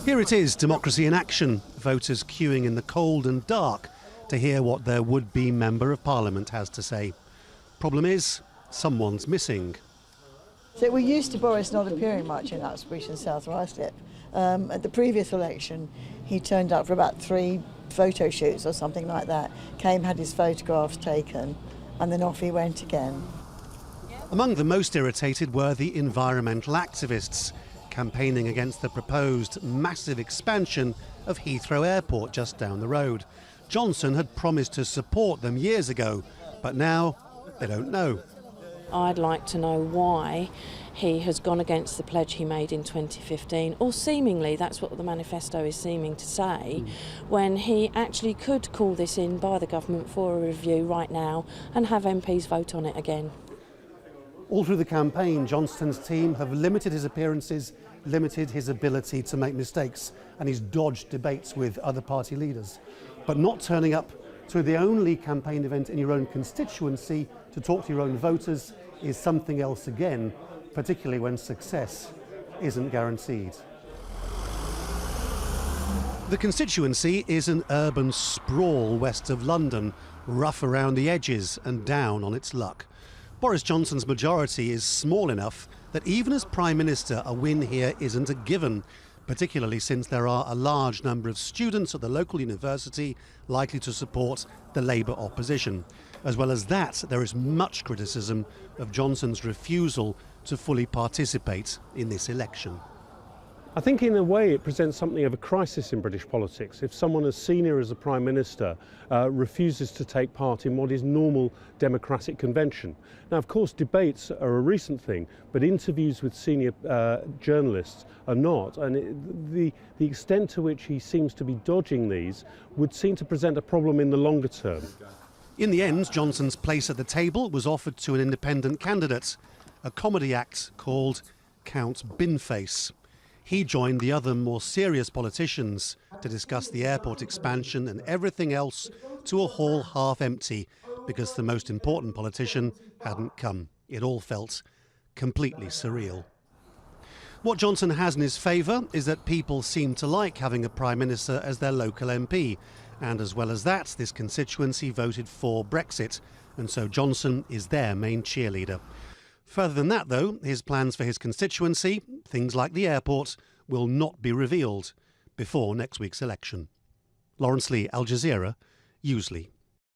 Here it is, democracy in action. Voters queuing in the cold and dark to hear what their would-be Member of Parliament has to say. Problem is, someone's missing. So we're used to Boris not appearing much in Uxbridge and South Ruislip. At the previous election, he turned up for about 3 photo shoots or something like that, came, had his photographs taken, and then off he went again. Among the most irritated were the environmental activists, campaigning against the proposed massive expansion of Heathrow Airport just down the road. Johnson had promised to support them years ago, but now they don't know. I'd like to know why he has gone against the pledge he made in 2015, or seemingly, that's what the manifesto is seeming to say, when he actually could call this in by the government for a review right now and have MPs vote on it again. All through the campaign, Johnston's team have limited his appearances, limited his ability to make mistakes, and he's dodged debates with other party leaders. But not turning up to the only campaign event in your own constituency to talk to your own voters is something else again, particularly when success isn't guaranteed. The constituency is an urban sprawl west of London, rough around the edges and down on its luck. Boris Johnson's majority is small enough that even as Prime Minister, a win here isn't a given, particularly since there are a large number of students at the local university likely to support the Labour opposition. As well as that, there is much criticism of Johnson's refusal to fully participate in this election. I think in a way it presents something of a crisis in British politics if someone as senior as the Prime Minister refuses to take part in what is normal democratic convention. Now, of course, debates are a recent thing, but interviews with senior journalists are not. And the extent to which he seems to be dodging these would seem to present a problem in the longer term. In the end, Johnson's place at the table was offered to an independent candidate, a comedy act called Count Binface. He joined the other more serious politicians to discuss the airport expansion and everything else to a hall half empty because the most important politician hadn't come. It all felt completely surreal. What Johnson has in his favour is that people seem to like having a Prime Minister as their local MP. And as well as that, this constituency voted for Brexit, and so Johnson is their main cheerleader. Further than that, though, his plans for his constituency, things like the airport, will not be revealed before next week's election. Laurence, Al Jazeera, Yiewsley.